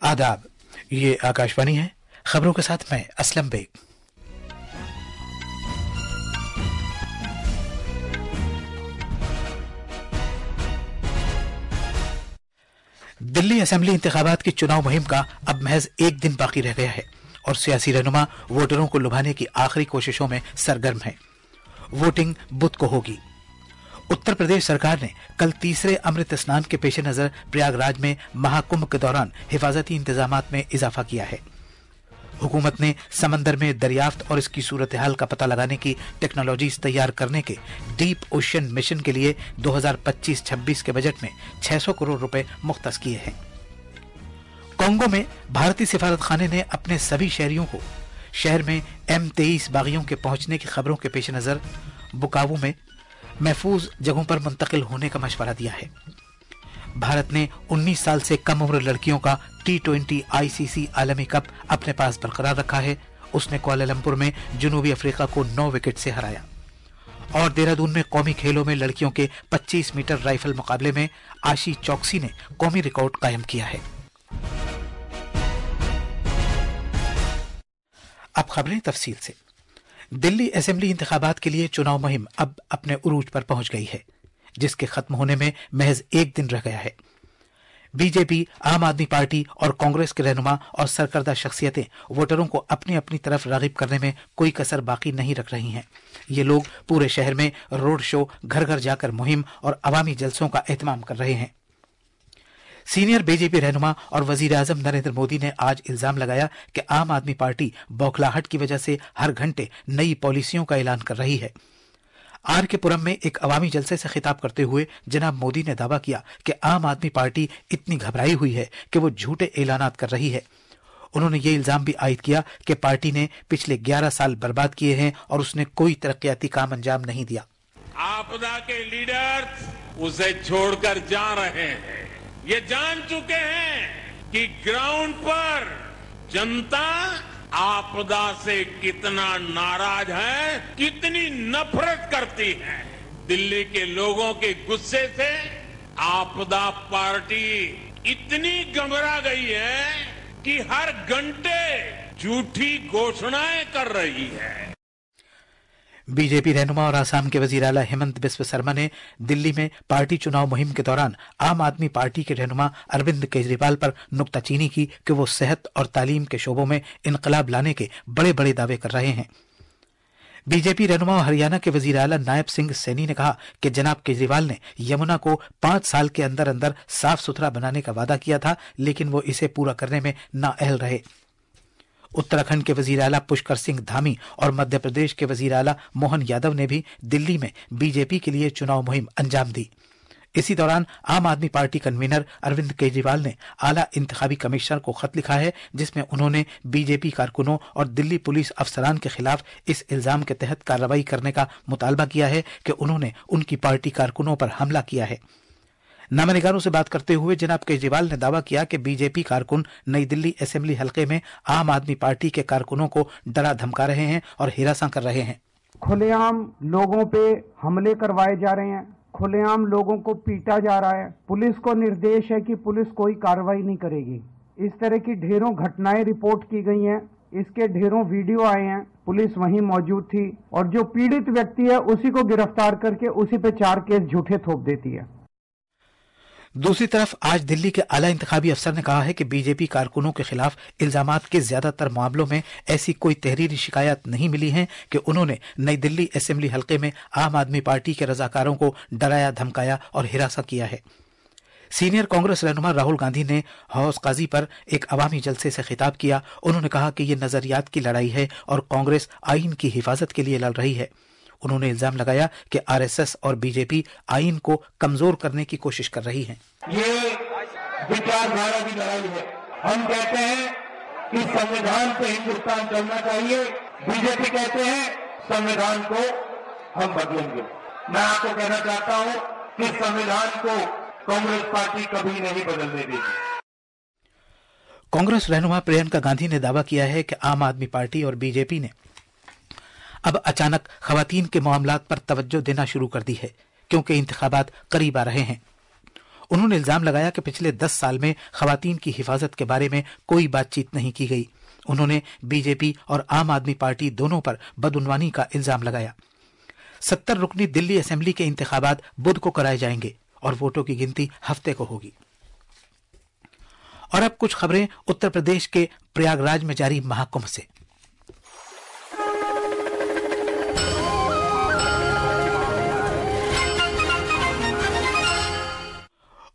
आदाब, ये आकाशवाणी है। खबरों के साथ मैं असलम बेग। दिल्ली असेंबली इंतखाबात की चुनाव मुहिम का अब महज एक दिन बाकी रह गया है और सियासी रहनुमा वोटरों को लुभाने की आखिरी कोशिशों में सरगर्म है। वोटिंग बुध को होगी। उत्तर प्रदेश सरकार ने कल तीसरे अमृत स्नान के पेश नजर प्रयागराज में महाकुंभ के दौरान हिफाजती इंतजामात में इजाफा किया है। हुकूमत ने समंदर में दरियाफ्त और इसकी सूरत हाल का पता लगाने की टेक्नोलॉजीज तैयार करने के डीप ओशन मिशन के लिए 2025-26 के बजट में 600 करोड़ रुपए मुख्तस किए हैं। कांगो में भारतीय सिफारत खाने ने अपने सभी शहरियों को शहर में M23 बागियों के पहुंचने की खबरों के पेश नजर बुकावू में महफूज जगहों पर मुंतकिल होने का मशवरा दिया है। भारत ने 19 साल से कम उम्र लड़कियों का T20 ICC आलमी कप अपने पास बरकरार रखा है। उसने कुआलालंपुर में जनूबी अफ्रीका को 9 विकेट से हराया। और देहरादून में कौमी खेलों में लड़कियों के 25 मीटर राइफल मुकाबले में आशी चौकसी ने कौमी रिकॉर्ड कायम किया है। अब खबरें तफसील से। दिल्ली असेंबली इंतखाबात के लिए चुनाव मुहिम अब अपने उरूज पर पहुंच गई है, जिसके खत्म होने में महज एक दिन रह गया है। बीजेपी, आम आदमी पार्टी और कांग्रेस के रहनुमा और सरकर्दा शख्सियतें वोटरों को अपनी अपनी तरफ रागिब करने में कोई कसर बाकी नहीं रख रही हैं। ये लोग पूरे शहर में रोड शो, घर घर जाकर मुहिम और अवामी जलसों का एहतमाम कर रहे हैं। सीनियर बीजेपी रहनुमा और वजीर आजम नरेंद्र मोदी ने आज इल्जाम लगाया कि आम आदमी पार्टी बौखलाहट की वजह से हर घंटे नई पॉलिसियों का ऐलान कर रही है। आर के पुरम में एक अवामी जलसे से खिताब करते हुए जनाब मोदी ने दावा किया कि आम आदमी पार्टी इतनी घबराई हुई है कि वो झूठे ऐलानात कर रही है। उन्होंने ये इल्जाम भी आयद किया कि पार्टी ने पिछले 11 साल बर्बाद किए हैं और उसने कोई तरक्याती काम अंजाम नहीं दिया। आपदा के लीडर्स उसे छोड़कर जा रहे हैं। ये जान चुके हैं कि ग्राउंड पर जनता आपदा से कितना नाराज है, कितनी नफरत करती है। दिल्ली के लोगों के गुस्से से आपदा पार्टी इतनी घबरा गई है कि हर घंटे झूठी घोषणाएं कर रही है। बीजेपी रहनुमा और आसाम के वजीर आला हेमंत बिस्व शर्मा ने दिल्ली में पार्टी चुनाव मुहिम के दौरान आम आदमी पार्टी के रहनुमा अरविंद केजरीवाल पर नुक्ताचीनी की कि वो सेहत और तालीम के शोबों में इनकलाब लाने के बड़े बड़े दावे कर रहे हैं। बीजेपी रहनुमा और हरियाणा के वजीर आला नायब सिंह सैनी ने कहा कि जनाब केजरीवाल ने यमुना को 5 साल के अंदर अंदर साफ सुथरा बनाने का वादा किया था, लेकिन वो इसे पूरा करने में नाअहल रहे। उत्तराखंड के वजीर आला पुष्कर सिंह धामी और मध्य प्रदेश के वजीर आला मोहन यादव ने भी दिल्ली में बीजेपी के लिए चुनाव मुहिम अंजाम दी। इसी दौरान आम आदमी पार्टी कन्वीनर अरविंद केजरीवाल ने आला इंतखाबी कमिश्नर को खत लिखा है, जिसमें उन्होंने बीजेपी कारकुनों और दिल्ली पुलिस अफसरान के खिलाफ इस इल्जाम के तहत कार्रवाई करने का मुतालबा किया है कि उन्होंने उनकी पार्टी कारकुनों पर हमला किया है। नामनिगारों से बात करते हुए जनाब केजरीवाल ने दावा किया कि बीजेपी कारकुन नई दिल्ली असेंबली हलके में आम आदमी पार्टी के कारकुनों को डरा धमका रहे हैं और हिरासत कर रहे हैं। खुलेआम लोगों पे हमले करवाए जा रहे हैं, खुलेआम लोगों को पीटा जा रहा है। पुलिस को निर्देश है कि पुलिस कोई कार्रवाई नहीं करेगी। इस तरह की ढेरों घटनाएं रिपोर्ट की गई हैं, इसके ढेरों वीडियो आए हैं। पुलिस वहीं मौजूद थी और जो पीड़ित व्यक्ति है उसी को गिरफ्तार करके उसी पे 4 केस झूठे थोप देती है। दूसरी तरफ आज दिल्ली के आला इंतखाबी अफसर ने कहा है कि बीजेपी कारकुनों के खिलाफ इल्जामात के ज्यादातर मामलों में ऐसी कोई तहरीरी शिकायत नहीं मिली है कि उन्होंने नई दिल्ली असेंबली हलके में आम आदमी पार्टी के रजाकारों को डराया, धमकाया और हिरासत किया है। सीनियर कांग्रेस रहनुमा राहुल गांधी ने हौस काजी पर एक अवामी जलसे से खिताब किया। उन्होंने कहा कि ये नजरियात की लड़ाई है और कांग्रेस आइन की हिफाजत के लिए लड़ रही है। उन्होंने इल्जाम लगाया कि आरएसएस और बीजेपी आइन को कमजोर करने की कोशिश कर रही है। ये विचारधारा की लड़ाई है। हम कहते हैं कि संविधान पे हिंदुस्तान चलना चाहिए, बीजेपी कहते हैं संविधान को हम बदलेंगे। मैं आपको कहना चाहता हूं कि संविधान को कांग्रेस पार्टी कभी नहीं बदलने देगी। कांग्रेस रहनुमा प्रियंका गांधी ने दावा किया है कि आम आदमी पार्टी और बीजेपी ने अब अचानक खवातीन के मामलात पर तवज्जो देना शुरू कर दी है, क्योंकि इंतखाबात करीब आ रहे हैं। انہوں نے الزام لگایا کہ پچھلے 10 سال میں خواتین کی حفاظت کے بارے میں کوئی بات چیت نہیں کی گئی. انہوں نے بی جے پی اور عام آدمی پارٹی دونوں پر بدعنوانی کا الزام لگایا. 70 رکنی دلی اسمبلی کے انتخابات بدھ کو کرائے جائیں گے اور ووٹوں کی گنتی ہفتے کو ہوگی. اور اب کچھ خبریں اتر پردیش کے پریاگ راج میں جاری مہاکمبھ سے.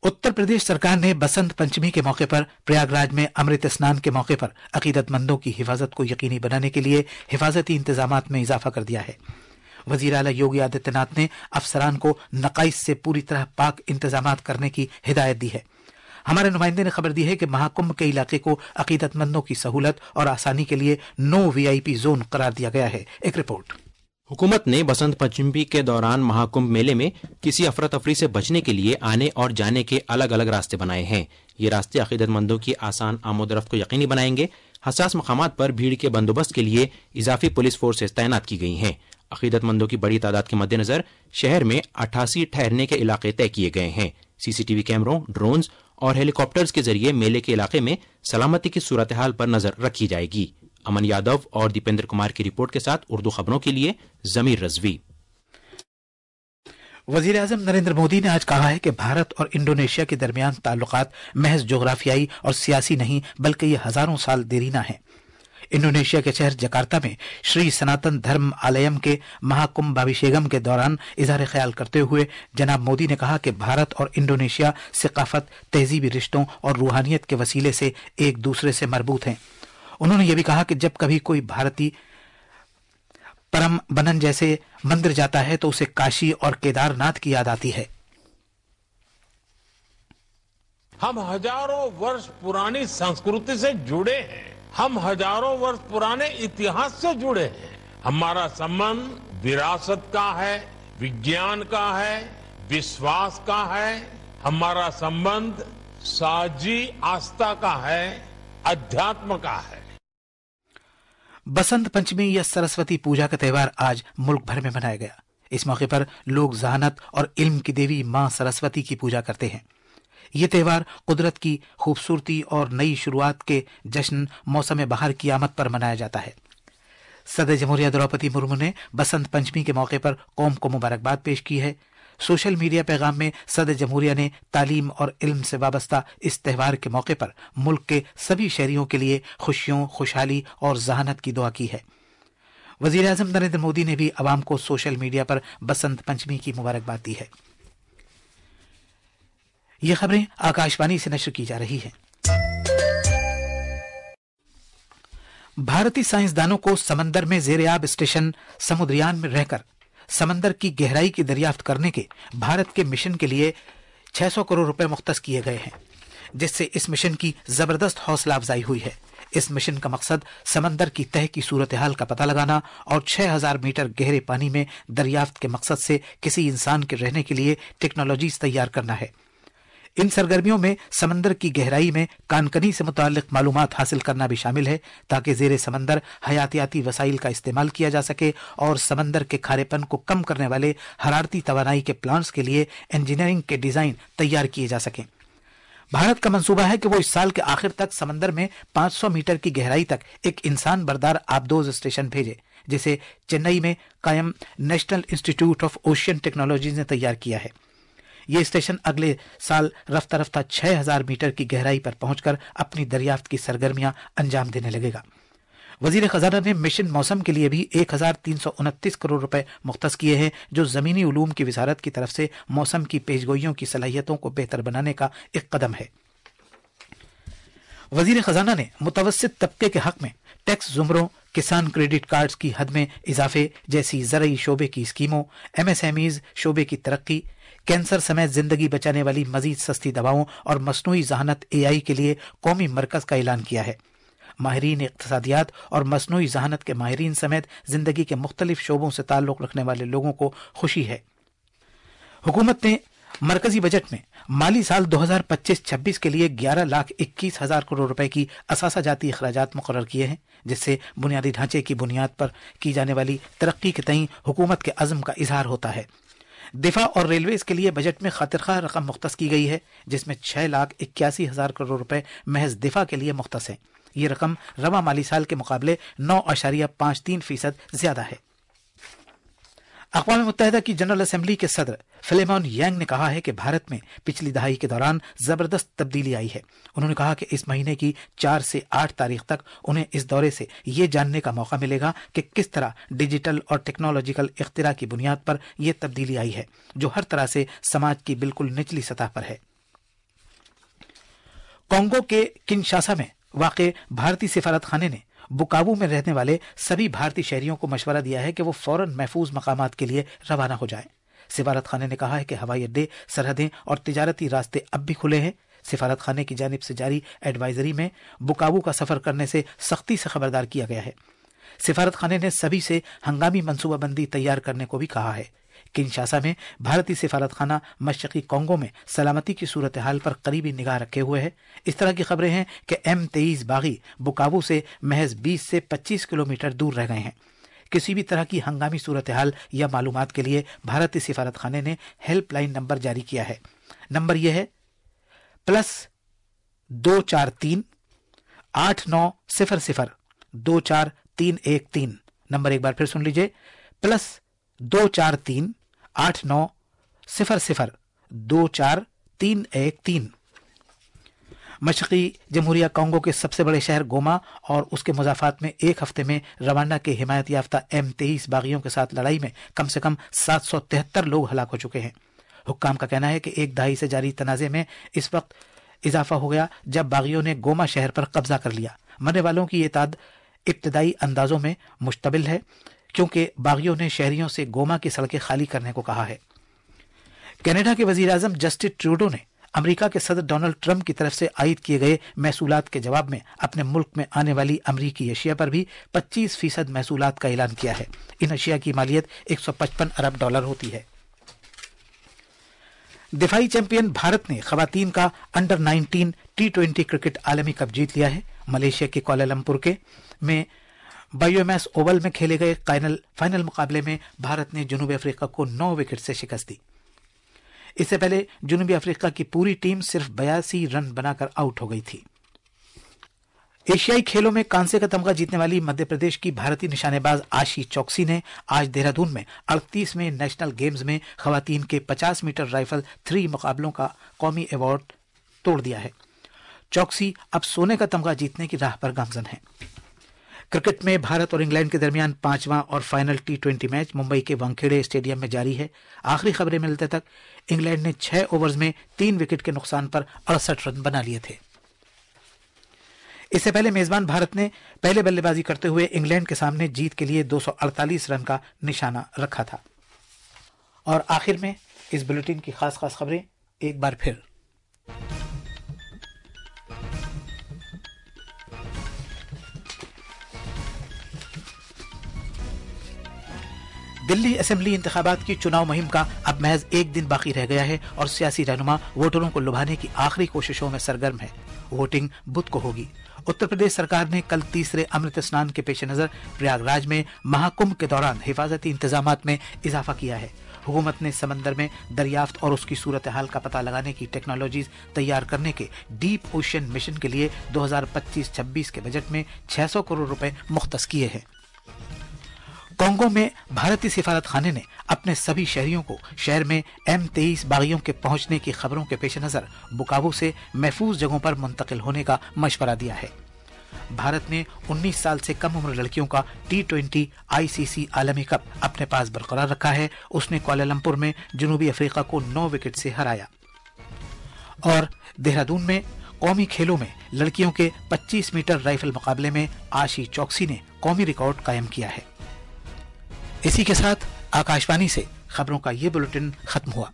اتر پردیش سرکار نے بسنت پنچمی کے موقع پر پریاگ راج میں امرت اسنان کے موقع پر عقیدت مندوں کی حفاظت کو یقینی بنانے کے لیے حفاظتی انتظامات میں اضافہ کر دیا ہے. وزیر اعلیٰ یوگی آدتیہ ناتھ نے افسران کو نقائص سے پوری طرح پاک انتظامات کرنے کی ہدایت دی ہے. ہمارے نمائندے نے خبر دی ہے کہ مہاکمبھ کے علاقے کو عقیدت مندوں کی سہولت اور آسانی کے لیے نو VIP زون قرار دیا گیا ہے. ایک رپورٹ. حکومت نے بسنت پنچمی کے دوران مہاکمبھ میلے میں کسی افراتفری سے بچنے کے لیے آنے اور جانے کے الگ الگ راستے بنائے ہیں. یہ راستے عقیدت مندوں کی آسان آمد و رفت کو یقینی بنائیں گے. حساس مقامات پر بھیڑ کے بندوبست کے لیے اضافی پولیس فورسز تعینات کی گئی ہیں. عقیدت مندوں کی بڑی تعداد کے مد نظر شہر میں 88 ٹھہرنے کے علاقے طے کیے گئے ہیں. CCTV کیمروں، ڈرونز اور ہیلی کاپٹرز کے ذریعے میلے کے علاقے میں سلامتی کی صورتحال پر نظر رکھی جائے گی. امن یادو اور دیپیندر کمار کی رپورٹ کے ساتھ اردو خبروں کے لیے ضمیر رضوی. وزیر اعظم نریندر مودی نے آج کہا ہے کہ بھارت اور انڈونیشیا کے درمیان تعلقات محض جغرافیائی اور سیاسی نہیں بلکہ یہ ہزاروں سال دیرینہ ہیں. انڈونیشیا کے شہر جکارتا میں شری سناتن دھرم آلیم کے مہاکمبھ ابھیشیکم کے دوران اظہار خیال کرتے ہوئے جناب مودی نے کہا کہ بھارت اور انڈونیشیا ثقافت، تہذیبی رشتوں اور روحانیت کے وسیلے سے ایک دوسرے سے مربوط ہیں. انہوں نے یہ بھی کہا کہ جب کبھی کوئی بھارتی پرم بنن جیسے مندر جاتا ہے تو اسے کاشی اور کیدار ناتھ کی یاد آتی ہے. ہم ہزاروں ورش پرانی سنسکرتی سے جڑے ہیں. ہم ہزاروں ورش پرانے اتہاس سے جڑے ہیں. ہمارا سمبند وراثت کا ہے، وگیان کا ہے، وشواس کا ہے. ہمارا سمبند ساجی آستھا کا ہے، ادھیاتم کا ہے. بسنت پنچمی یا سرسوتی پوجا کا تہوار آج ملک بھر میں منایا گیا. اس موقع پر لوگ ذہانت اور علم کی دیوی ماں سرسوتی کی پوجا کرتے ہیں. یہ تہوار قدرت کی خوبصورتی اور نئی شروعات کے جشن موسم بہار کی آمد پر منایا جاتا ہے. صدر جمہوریہ دروپدی مرمو نے بسنت پنچمی کے موقع پر قوم کو مبارکباد پیش کی ہے. سوشل میڈیا پیغام میں صدر جمہوریہ نے تعلیم اور علم سے وابستہ اس تہوار کے موقع پر ملک کے سبھی شہریوں کے لیے خوشیوں، خوشحالی اور ذہانت کی دعا کی ہے. وزیر اعظم نریندر مودی نے بھی عوام کو سوشل میڈیا پر بسنت پنچمی کی مبارکباد دی ہے. یہ خبریں آکاشوانی سے نشر کی جا رہی ہیں. بھارتی سائنسدانوں کو سمندر میں زیر آب اسٹیشن سمندریان میں رہ کر سمندر کی گہرائی کی دریافت کرنے کے بھارت کے مشن کے لیے 600 کروڑ روپے مختص کیے گئے ہیں، جس سے اس مشن کی زبردست حوصلہ افزائی ہوئی ہے. اس مشن کا مقصد سمندر کی تہہ کی صورتحال کا پتہ لگانا اور 6000 میٹر گہرے پانی میں دریافت کے مقصد سے کسی انسان کے رہنے کے لیے ٹیکنالوجیز تیار کرنا ہے. ان سرگرمیوں میں سمندر کی گہرائی میں کانکنی سے متعلق معلومات حاصل کرنا بھی شامل ہے تاکہ زیر سمندر حیاتیاتی وسائل کا استعمال کیا جا سکے اور سمندر کے کھارے پن کو کم کرنے والے حرارتی توانائی کے پلانٹس کے لیے انجینئرنگ کے ڈیزائن تیار کیے جا سکیں. بھارت کا منصوبہ ہے کہ وہ اس سال کے آخر تک سمندر میں 500 میٹر کی گہرائی تک ایک انسان بردار آبدوز اسٹیشن بھیجے، جسے چنئی میں قائم national institute of ocean technologies نے تیار کیا ہے. یہ اسٹیشن اگلے سال رفتہ رفتہ 6000 میٹر کی گہرائی پر پہنچ کر اپنی دریافت کی سرگرمیاں انجام دینے لگے گا. وزیر خزانہ نے مشن موسم کے لیے بھی 1329 کروڑ روپے مختص کیے ہیں، جو زمینی علوم کی وزارت کی طرف سے موسم کی پیشگوئیوں کی صلاحیتوں کو بہتر بنانے کا ایک قدم ہے. وزیر خزانہ نے متوسط طبقے کے حق میں ٹیکس زمروں، کسان کریڈٹ کارڈز کی حد میں اضافے جیسی زرعی شعبے کی اسکیموں، MSMEs شعبے کی ترقی، کینسر سمیت زندگی بچانے والی مزید سستی دواؤں اور مصنوعی ذہانت AI کے لیے قومی مرکز کا اعلان کیا ہے. ماہرین اقتصادیات اور مصنوعی ذہانت کے ماہرین سمیت زندگی کے مختلف شعبوں سے تعلق رکھنے والے لوگوں کو خوشی ہے. حکومت نے مرکزی بجٹ میں مالی سال 2025-26 کے لیے 11,21,000 کروڑ روپے کی اثاثہ جاتی اخراجات مقرر کیے ہیں، جس سے بنیادی ڈھانچے کی بنیاد پر کی جانے والی ترقی کے تئیں حکومت کے عزم کا اظہار ہوتا ہے. दिफा और रेलवे के लिए बजट में खातिरखवाह रकम मुख्तस की गई है, जिसमें 6,81,000 करोड़ रुपए महज दिफा के लिए मुख्तस है। ये रकम रवा माली साल के मुकाबले 9.53% ज्यादा है। अक़वाम मुत्तहिदा की जनरल असेंबली के सदर फिलेमोन यांग ने कहा है कि भारत में पिछली दहाई के दौरान जबरदस्त तब्दीली आई है। उन्होंने कहा कि इस महीने की 4 से 8 तारीख तक उन्हें इस दौरे से ये जानने का मौका मिलेगा कि किस तरह डिजिटल और टेक्नोलॉजिकल इख्तिरा की बुनियाद पर यह तब्दीली आई है, जो हर तरह से समाज की बिल्कुल निचली सतह पर है। कांगो के किनशासा में वाक़े भारतीय सिफारत खाने ने बुकावू में रहने वाले सभी भारतीय शहरियों को मशवरा दिया है कि वो फौरन महफूज मकामात के लिए रवाना हो जाएं। सिफारत खाने ने कहा है कि हवाई अड्डे, सरहदें और तिजारती रास्ते अब भी खुले हैं। सिफारत खाने की जानिब से जारी एडवाइजरी में बुकावू का सफर करने से सख्ती से खबरदार किया गया है। सिफारत खाने ने सभी से हंगामी मनसूबाबंदी तैयार करने को भी कहा है। किनशासा में भारतीय सिफारत खाना मशरकी कांगो में सलामती की सूरत हाल पर करीबी निगाह रखे हुए है। इस तरह की खबरें हैं कि M23 बागी बुकावू से महज 20 से 25 किलोमीटर दूर रह गए हैं। किसी भी तरह की हंगामी सूरत हाल या मालूमात के लिए भारतीय सिफारत खाने ने हेल्पलाइन नंबर जारी किया है। नंबर यह है +243 8900 24313। नंबर एक बार फिर सुन लीजिए, +243 8900 24313। मशरकी जमहूरिया कांगो के सबसे बड़े शहर गोमा और उसके मुजाफात में एक हफ्ते में रवांडा के हिमायत याफ्ता M23 बागियों के साथ लड़ाई में कम से कम 773 लोग हलाक हो चुके हैं। हुक्काम का कहना है कि एक दहाई से जारी तनाजे में इस वक्त इजाफा हो गया जब बागियों ने गोमा शहर पर कब्जा कर लिया। मरने वालों की ये तादाद इब्तदाई अंदाजों में मुश्तबिल है, क्योंकि बागियों ने शहरियों से गोमा की सड़कें खाली करने को कहा है। कनाडा के वजीर आजम जस्टिन ट्रूडो ने अमेरिका के सदर डोनाल्ड ट्रंप की तरफ से आयद किए गए महसूलात के जवाब में अपने मुल्क में आने वाली अमरीकी अशिया पर भी 25% महसूलात का ऐलान किया है। इन अशिया की मालियत $155 अरब होती है। दिफाई चैंपियन भारत ने खवातीन का अंडर 19 T20 क्रिकेट आलमी कप जीत लिया है। मलेशिया के कोलालमपुर में बायोमैस ओवल में खेले गए फाइनल मुकाबले में भारत ने जनूबी अफ्रीका को 9 विकेट से शिकस्त दी। इससे पहले जनूबी अफ्रीका की पूरी टीम सिर्फ 82 रन बनाकर आउट हो गई थी। एशियाई खेलों में कांसे का तमगा जीतने वाली मध्य प्रदेश की भारतीय निशानेबाज आशी चौकसी ने आज देहरादून में 38वें नेशनल गेम्स में खवातीन के 50 मीटर राइफल 3 मुकाबलों का कौमी अवार्ड तोड़ दिया है। चौकसी अब सोने का तमगा जीतने की राह पर गामजन है। क्रिकेट में भारत और इंग्लैंड के दरमियान 5वां और फाइनल T20 मैच मुंबई के वानखेड़े स्टेडियम में जारी है। आखिरी खबरें मिलते तक इंग्लैंड ने 6 ओवर्स में 3 विकेट के नुकसान पर 68 रन बना लिए थे। इससे पहले मेजबान भारत ने पहले बल्लेबाजी करते हुए इंग्लैंड के सामने जीत के लिए 248 रन का निशाना रखा था। और आखिर में इस बुलेटिन की खास खबरें एक बार फिर। दिल्ली असेंबली इंतखाबात की चुनाव मुहिम का अब महज एक दिन बाकी रह गया है और सियासी रहनुमा वोटरों को लुभाने की आखिरी कोशिशों में सरगर्म है। वोटिंग बुध को होगी। उत्तर प्रदेश सरकार ने कल तीसरे अमृत स्नान के पेश नजर प्रयागराज में महाकुंभ के दौरान हिफाजती इंतजामात में इजाफा किया है। हुकूमत ने समंदर में दरियाफ्त और उसकी सूरत हाल का पता लगाने की टेक्नोलॉजीज तैयार करने के डीप ओशन मिशन के लिए 2025-26 के बजट में 600 करोड़ रुपए मुख्तस किए हैं। कांगो में भारतीय सिफारत खाने ने अपने सभी शहरियों को शहर में M23 बागियों के पहुंचने की खबरों के पेश नजर बुकावू से महफूज जगहों पर मुंतकिल होने का मशवरा दिया है। भारत ने 19 साल से कम उम्र लड़कियों का T20 ICC आलमी कप अपने पास बरकरार रखा है। उसने कुआलालंपुर में जनूबी अफ्रीका को 9 विकेट से हराया। और देहरादून में कौमी खेलों में लड़कियों के 25 मीटर राइफल मुकाबले में आशी चौकसी ने कौमी रिकॉर्ड कायम किया है। इसी के साथ आकाशवाणी से खबरों का ये बुलेटिन खत्म हुआ।